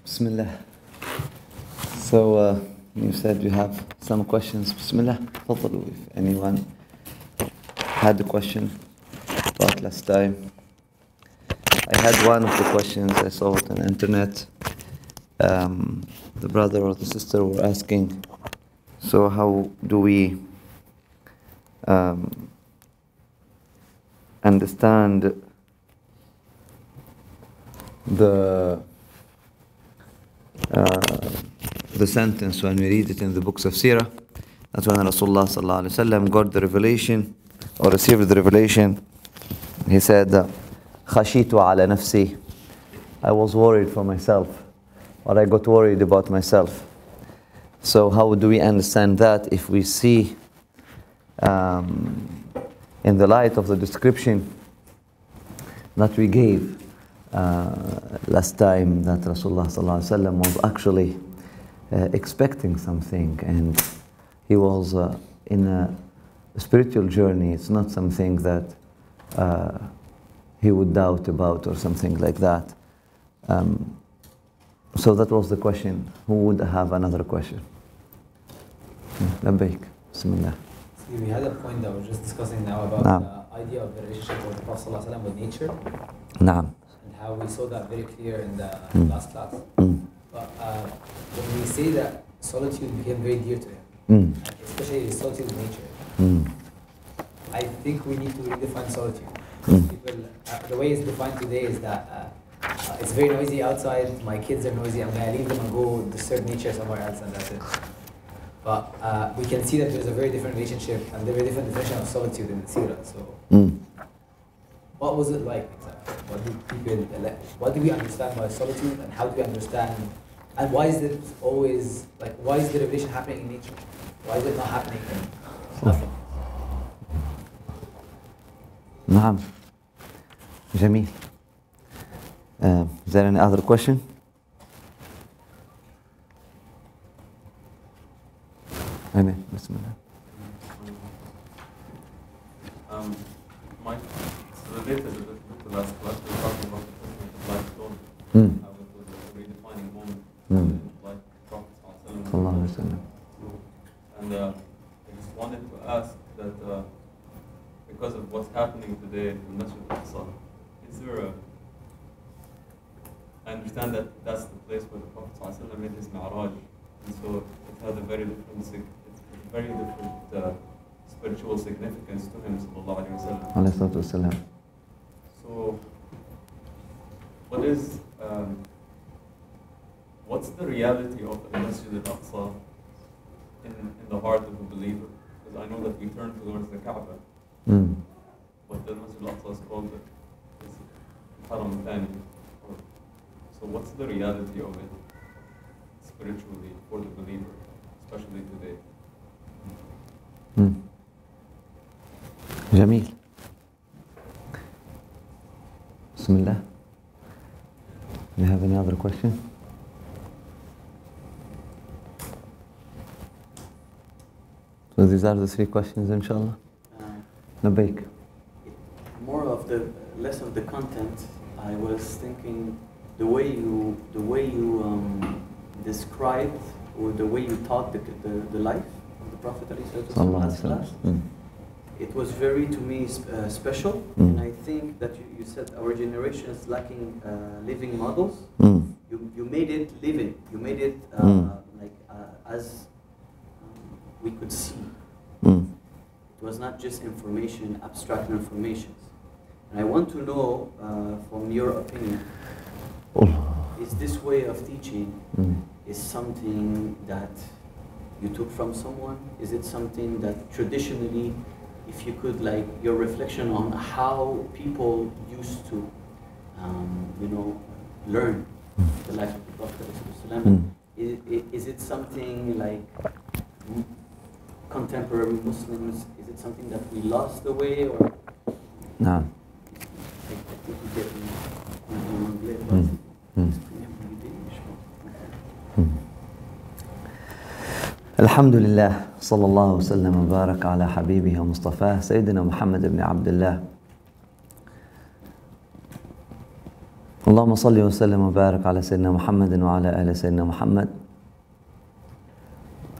Bismillah. So you said you have some questions. Bismillah. تفضلوا. If anyone had a question about last time. I had one of the questions I saw it on the internet. The brother or the sister were asking, so how do we understand the sentence when we read it in the books of Seerah? That's when Rasulullah sallallahu alaihi wasallam got the revelation or received the revelation. He said, "Khashitu ala nafsi." I was worried for myself, or I got worried about myself. So how do we understand that if we see in the light of the description that we gave last time, that Rasulullah sallallahu alaihi wasallam was actually expecting something, and he was in a spiritual journey. It's not something that he would doubt about or something like that. So that was the question. Who would have another question? Labbaik. Bismillah. See, we had a point that we're just discussing now about the idea of the relationship of the Prophet ﷺ with nature. Naam. And how we saw that very clear in the last class. But when we say that solitude became very dear to him, especially solitude with nature, I think we need to redefine solitude. People, the way it's defined today is that it's very noisy outside, my kids are noisy, I'm going to leave them and go disturb nature somewhere else, and that's it. But we can see that there's a very different relationship and a very different definition of solitude in the Seerah. So, what was it like exactly? What do we understand by solitude, and how do we understand, and why is it always, like, why is the revelation happening in nature? Why is it not happening in nothing? Naam. Jameel. Is there any other question? Amen. Bismillah. Mike, it's related a bit to last class. We were talking about the person with the black stone. How it was a redefining moment in the life of the Prophet sallallahu alaihi wasallam. And I just wanted to ask that because of what's happening today in the Masjid al Aqsa, is there a... I understand that that's the place where the Prophet ﷺ made his Mi'raj, and so it had a very different, spiritual significance to him, sallallahu alayhi wa sallam. So, what's the reality of Al-Masjid al Aqsa in the heart of a believer? Because I know that we turn towards the Kaaba, but the Masjid al Aqsa is called the Haram Thani. So what's the reality of it spiritually for the believer, especially today? Jameel. Bismillah. Do you have any other question? So these are the three questions, inshallah. Labbaik. More of the less of the content. I was thinking the way you described, or the way you taught the life of the Prophet ﷺ, it was very, to me, special. And I think that you said our generation is lacking living models. You made it living. You made it as we could see. It was not just information, abstract information. And I want to know, from your opinion, is this way of teaching is something that you took from someone? Is it something that traditionally, if you could, like, your reflection on how people used to, learn the life of the Prophet, is it something like contemporary Muslims? Is it something that we lost the way, or? No. I think you get me. الحمد لله صلى الله وسلم وبارك على حبيبه ومصطفاه سيدنا محمد بن عبد الله. اللهم صل وسلم وبارك على سيدنا محمد وعلى آل سيدنا محمد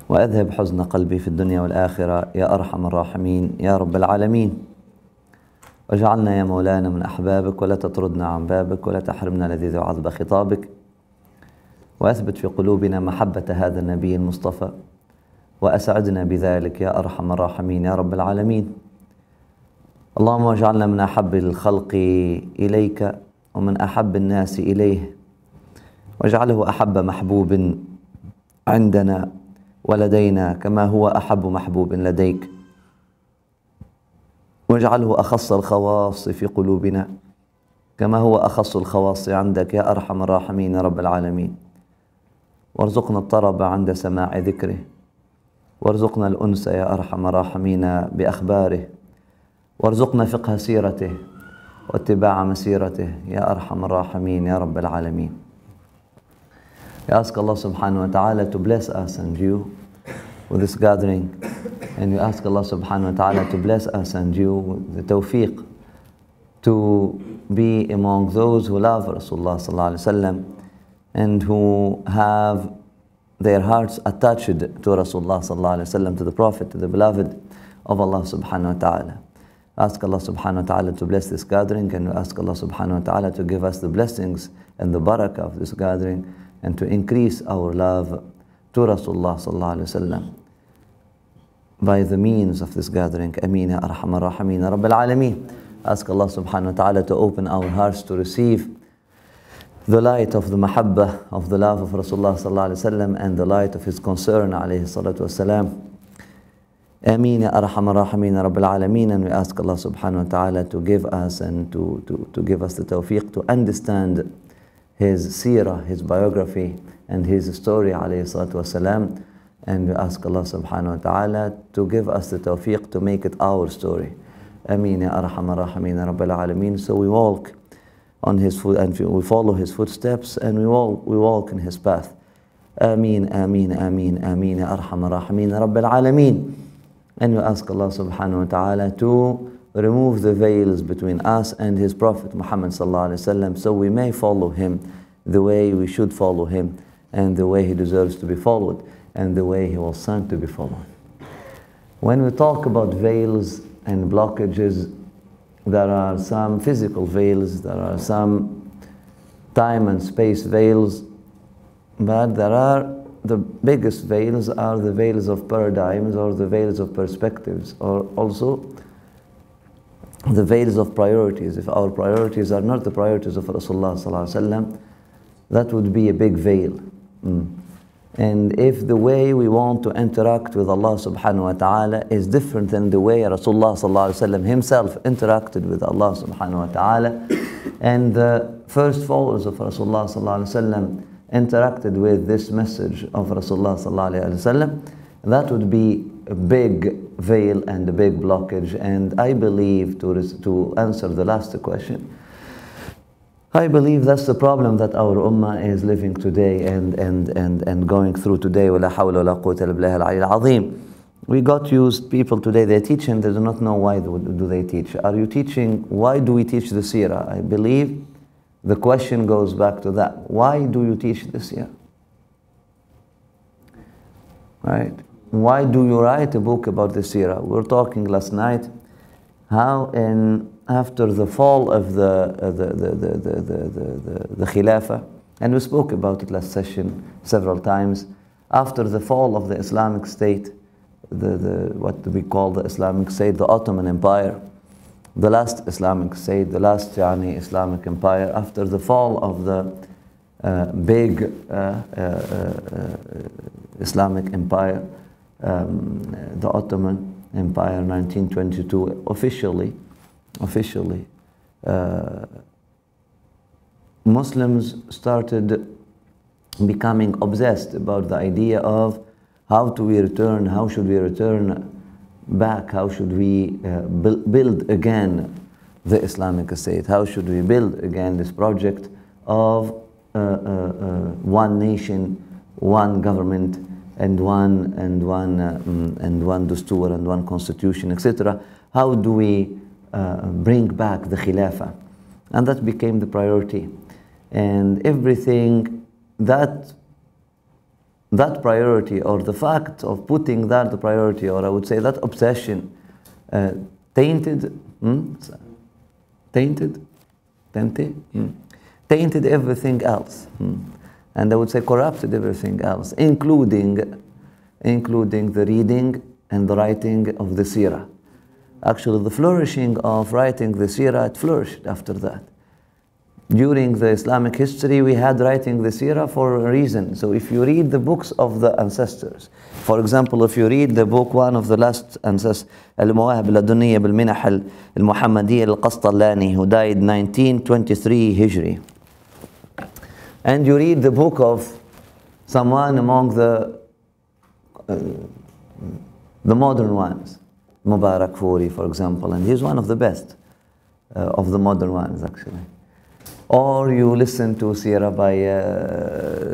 وأذهب حزن قلبي في الدنيا والآخرة يا أرحم الراحمين يا رب العالمين. واجعلنا يا مولانا من أحبابك ولا تطردنا عن بابك ولا تحرمنا لذيذ وعذب خطابك، وأثبت في قلوبنا محبة هذا النبي المصطفى وأسعدنا بذلك يا أرحم الراحمين يا رب العالمين. اللهم واجعلنا من أحب الخلق إليك ومن أحب الناس إليه، واجعله أحب محبوب عندنا ولدينا كما هو أحب محبوب لديك، واجعله أخص الخواص في قلوبنا كما هو أخص الخواص عندك يا أرحم الراحمين يا رب العالمين. وارزقنا الطرب عند سماع ذكره، وارزقنا الأنس يا أرحم الراحمين بأخباره، وارزقنا فقه سيرته واتباع مسيرته يا أرحم الراحمين يا رب العالمين. I ask Allah subhanahu wa ta'ala to bless us and you with this gathering, and we ask Allah subhanahu wa ta'ala to bless us and you with the tawfiq to be among those who love Rasulullah sallallahu alaihi wasallam and who have their hearts attached to Rasulullah sallallahu alaihi wasallam, to the Prophet, to the beloved of Allah subhanahu wa ta'ala. Ask Allah subhanahu wa ta'ala to bless this gathering, and we ask Allah subhanahu wa ta'ala to give us the blessings and the barakah of this gathering, and to increase our love to Rasulullah sallallahu alaihi wasallam by the means of this gathering. Ameen ya arhamar rahimin ya rabbil alameen. Ask Allah subhanahu wa ta'ala to open our hearts to receive the light of the mahabbah, of the love of Rasulullah sallallahu alaihi wasallam, and the light of his concern alayhi salatu wasalam. Ameen ya arhamar rahimin ya rabbil alameen. And we ask Allah subhanahu wa ta'ala to give us and to give us the tawfiq to understand his seerah, his biography, and his story alayhi salatu wasalam. And we ask Allah subhanahu wa ta'ala to give us the tawfiq to make it our story. Ameen ya arhamar rahimin ya rabbil alameen. So we walk on his foot, and we follow his footsteps, and we walk in his path. Ameen, ameen, ameen, ameen ya arhamar rahimin ya rabbil alameen. And we ask Allah subhanahu wa ta'ala to remove the veils between us and his Prophet Muhammad sallallahu alaihi wasallam, so we may follow him the way we should follow him, and the way he deserves to be followed, and the way he was sent to be followed. When we talk about veils and blockages, there are some physical veils, there are some time and space veils, but there are the biggest veils are the veils of paradigms, or the veils of perspectives, or also the veils of priorities. If our priorities are not the priorities of Rasulullah sallallahu alaihi wasallam, that would be a big veil. And if the way we want to interact with Allah subhanahu wa ta'ala is different than the way Rasulullah sallallahu alaihi wasallam himself interacted with Allah subhanahu wa ta'ala, and the first followers of Rasulullah sallallahu alaihi wasallam interacted with this message of Rasulullah sallallahu alaihi wasallam, that would be a big veil and a big blockage. And I believe, to answer the last question, I believe that's the problem that our ummah is living today and going through today. وَلَا حَوْلَ وَلَا قُوَّةَ إِلَّا بِاللَّهِ الْعَلِيِّ الْعَظِيمِ. We got used, people today, they teach and they do not know why do they teach. Are you teaching, why do we teach the seerah? I believe the question goes back to that. Why do you teach the seerah? Right? Why do you write a book about the seerah? We were talking last night how after the fall of the Khilafah, and we spoke about it last session several times, after the fall of the Islamic State, what we call the Islamic State, the Ottoman Empire, the last Islamic State, the last Islamic Empire, after the fall of the big Islamic Empire, the Ottoman Empire, 1922, officially, Muslims started becoming obsessed about the idea of how should we return back, how should we build again the Islamic State, how should we build again this project of one nation, one government, and one dustur and one constitution, etc. How do we bring back the Khilafah? And that became the priority. And everything that priority, or the fact of putting that the priority, or I would say that obsession, tainted, tainted everything else, and I would say corrupted everything else, including the reading and the writing of the Seerah. Actually, the flourishing of writing the Seerah, it flourished after that. During the Islamic history, we had writing the Seerah for a reason. So if you read the books of the ancestors, for example, if you read the book, one of the last ancestors, Al-Mawahib al-Laduniyya bil-Minah al-Muhammadiyya al-Qastalani, who died 1923 Hijri, and you read the book of someone among the modern ones, Mubarak Furi, for example, and he's one of the best of the modern ones, actually. Or you listen to Seerah by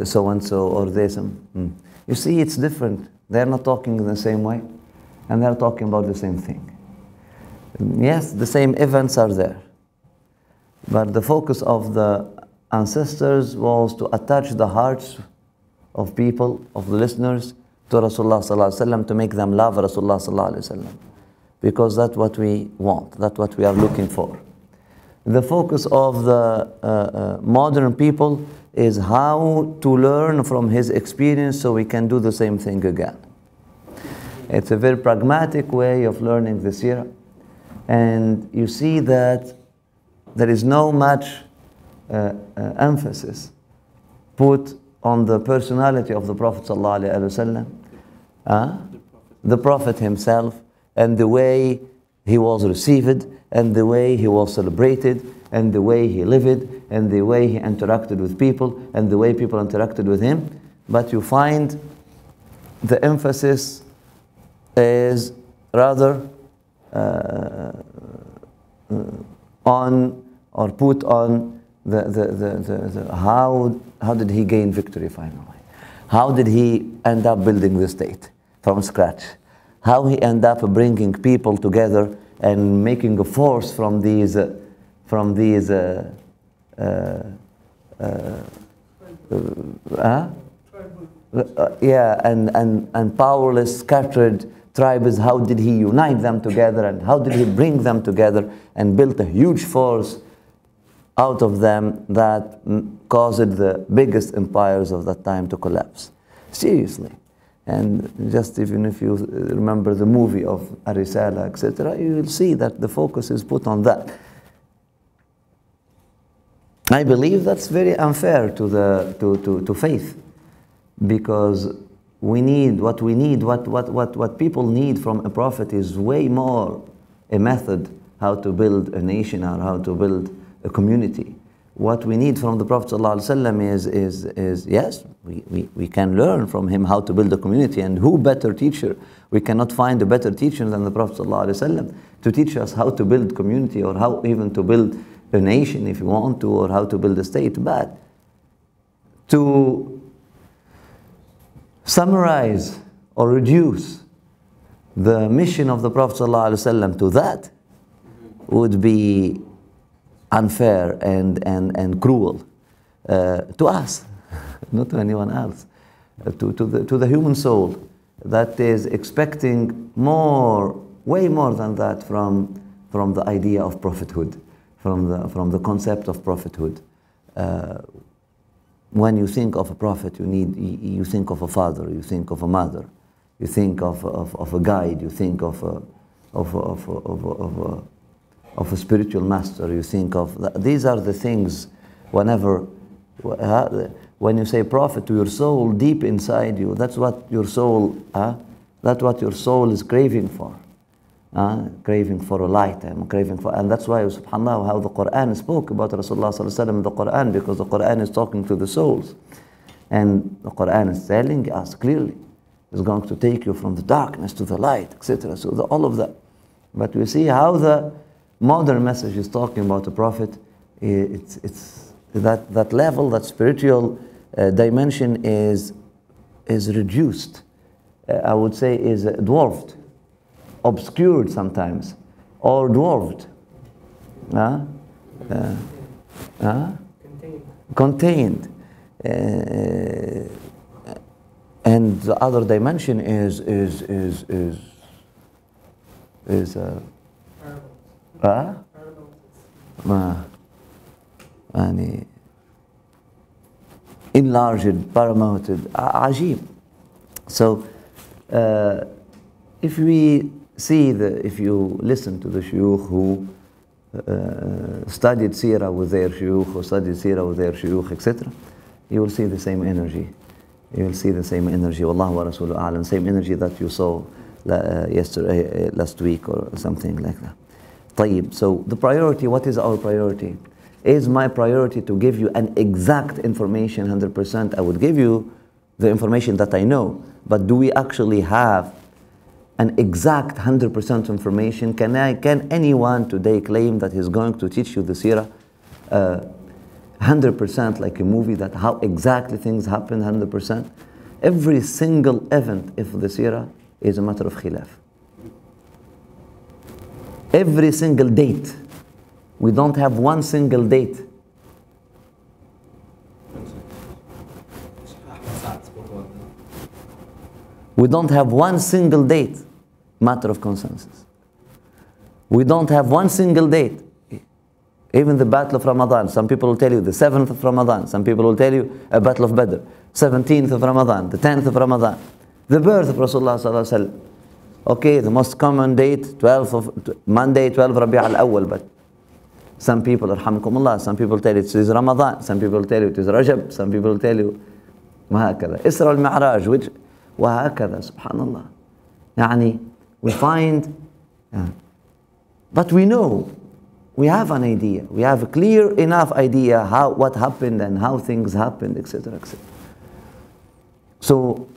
so-and-so or this. You see, it's different. They're not talking in the same way, and they're talking about the same thing. Yes, the same events are there, but the focus of the ancestors was to attach the hearts of people, of the listeners, to Rasulullah sallallahu alaihi wasallam, to make them love Rasulullah sallallahu alaihi wasallam, because that's what we want, that's what we are looking for. The focus of the modern people is how to learn from his experience so we can do the same thing again. It's a very pragmatic way of learning the Seerah, and you see that there is no much emphasis put on the personality of the Prophet ﷺ, the Prophet himself, and the way he was received, and the way he was celebrated, and the way he lived, and the way he interacted with people, and the way people interacted with him. But you find the emphasis is rather on, or put on the how did he gain victory finally? How did he end up building the state from scratch? How he ended up bringing people together and making a force from these and powerless, scattered tribes. How did he unite them together, and how did he bring them together and build a huge force out of them that caused the biggest empires of that time to collapse? Seriously. And just even if you remember the movie of Arisala, etc., you will see that the focus is put on that. I believe that's very unfair to faith, because what people need from a prophet is way more a method how to build a nation or how to build a community. What we need from the Prophet ﷺ is yes, we can learn from him how to build a community, and who better teacher? We cannot find a better teacher than the Prophet ﷺ to teach us how to build community, or how even to build a nation if you want to, or how to build a state. But to summarize or reduce the mission of the Prophet ﷺ to that would be unfair and cruel to us, not to anyone else, to the human soul that is expecting more, way more than that from the idea of prophethood, from the concept of prophethood. When you think of a prophet, you think of a father, you think of a mother, you think of a guide, you think of a spiritual master, you think of these are the things. When you say prophet to your soul, deep inside you, that's what your soul is craving for. Craving for a light, and that's why, subhanAllah, how the Quran spoke about Rasulullah sallallahu alaihi wasallam in the Quran, because the Quran is talking to the souls, and the Quran is telling us clearly, it's going to take you from the darkness to the light, etc. So all of that. But we see how the modern message is talking about the Prophet. It's that level, that spiritual dimension is reduced. I would say is dwarfed, obscured sometimes, or dwarfed. contained. And the other dimension is يعني enlarged, paramouted, عجيب. So if we see if you listen to the shuyukh who studied Seerah with their shuyukh, or studied Seerah with their shuyukh, etc., you will see the same energy. You will see the same energy. Wallahu wa rasuluhu a'lam. Same energy that you saw yesterday, last week, or something like that. طيب. So the priority, what is our priority? Is my priority to give you an exact information, 100%? I would give you the information that I know. But do we actually have an exact 100% information? Can anyone today claim that he's going to teach you the Seerah 100% like a movie, that how exactly things happen 100%? Every single event of the Seerah is a matter of khilaf. Every single date. We don't have one single date. We don't have one single date. Matter of consensus. We don't have one single date. Even the Battle of Ramadan, some people will tell you the 7th of Ramadan, some people will tell you a Battle of Badr, 17th of Ramadan, the 10th of Ramadan, the birth of Rasulullah sallallahu alaihi wasallam. Okay, the most common date, Monday, 12 Rabi' al-Awwal, but some people, arhamkumullah, some people tell you it is Ramadan, some people tell you it is Rajab, some people tell you وهكذا. Isra al-Mi'raj, which وهكذا, subhanallah. يعني, we find, but we know, we have an idea, we have a clear enough idea what happened and how things happened, etc., etc. So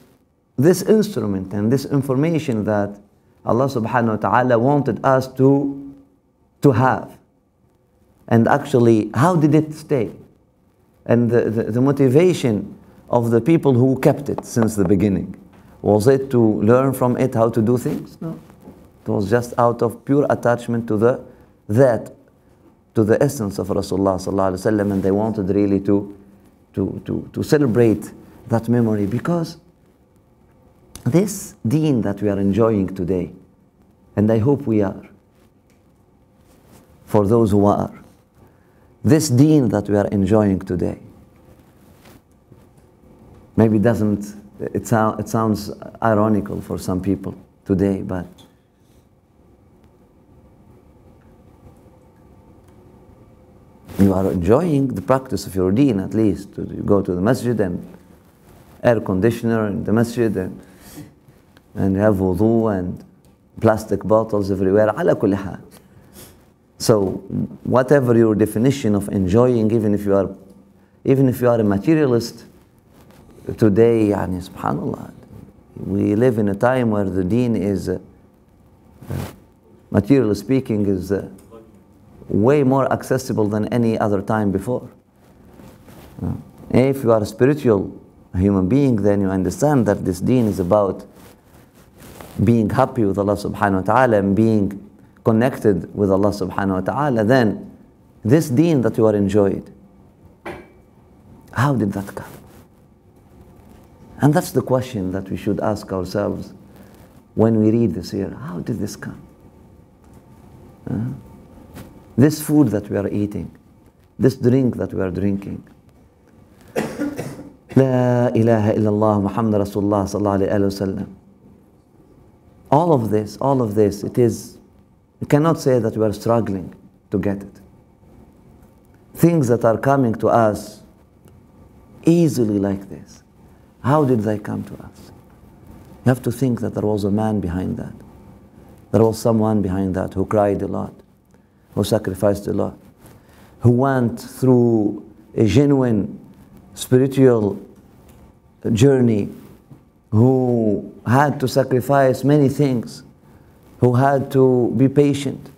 this instrument and this information that Allah subhanahu wa ta'ala wanted us to have, and actually how did it stay, and the motivation of the people who kept it since the beginning, was it to learn from it how to do things? No, it was just out of pure attachment to the essence of Rasulullah sallallahu alaihi wasallam, and they wanted really to celebrate that memory, because this deen that we are enjoying today, and I hope we are, for those who are, this deen that we are enjoying today, maybe it sounds ironical for some people today, but you are enjoying the practice of your deen, at least. You go to the masjid and air conditioner in the masjid, and you have wudu and plastic bottles everywhere. Ala kulli hal. So whatever your definition of enjoying, even if you are a materialist today, yani, subhanallah, we live in a time where the deen is, materially speaking, is way more accessible than any other time before. If you are a spiritual human being, then you understand that this deen is about being happy with Allah subhanahu wa ta'ala and being connected with Allah subhanahu wa ta'ala. Then this deen that you are enjoyed, how did that come? And that's the question that we should ask ourselves when we read the Seerah. How did this come? This food that we are eating, this drink that we are drinking. La ilaha illallah Muhammad Rasulullah sallallahu alayhi wa sallam. All of this, it is, we cannot say that we are struggling to get it. Things that are coming to us easily like this. How did they come to us? You have to think that there was a man behind that. There was someone behind that who cried a lot, who sacrificed a lot, who went through a genuine spiritual journey, who had to sacrifice many things, who had to be patient,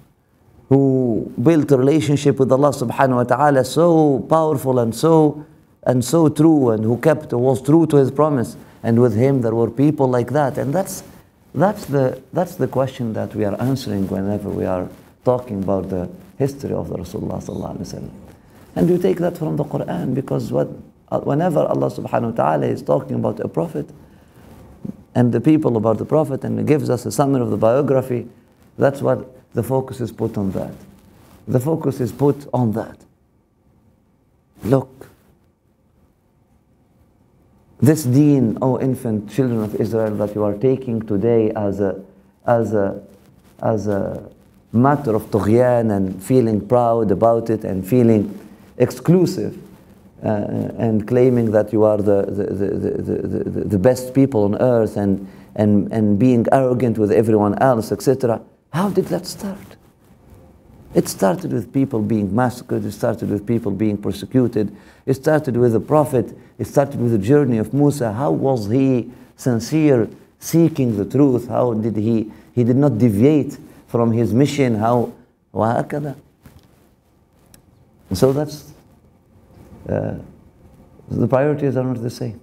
who built a relationship with Allah subhanahu wa ta'ala so powerful and so true, and who was true to his promise. And with him there were people like that. And that's the question that we are answering whenever we are talking about the history of the Rasulullah sallallahu alaihi wasallam. And you take that from the Quran, because whenever Allah subhanahu wa ta'ala is talking about a prophet and the people about the prophet, and gives us a summary of the biography, that's what the focus is put on that. The focus is put on that. Look, this deen, O infant children of Israel, that you are taking today as a matter of tughyan and feeling proud about it and feeling exclusive and claiming that you are the best people on earth and being arrogant with everyone else, etc. How did that start? It started with people being massacred. It started with people being persecuted. It started with the Prophet. It started with the journey of Musa. How was he sincere, seeking the truth? How did he did not deviate from his mission? How? وهكذا. So that's, the priorities are not the same.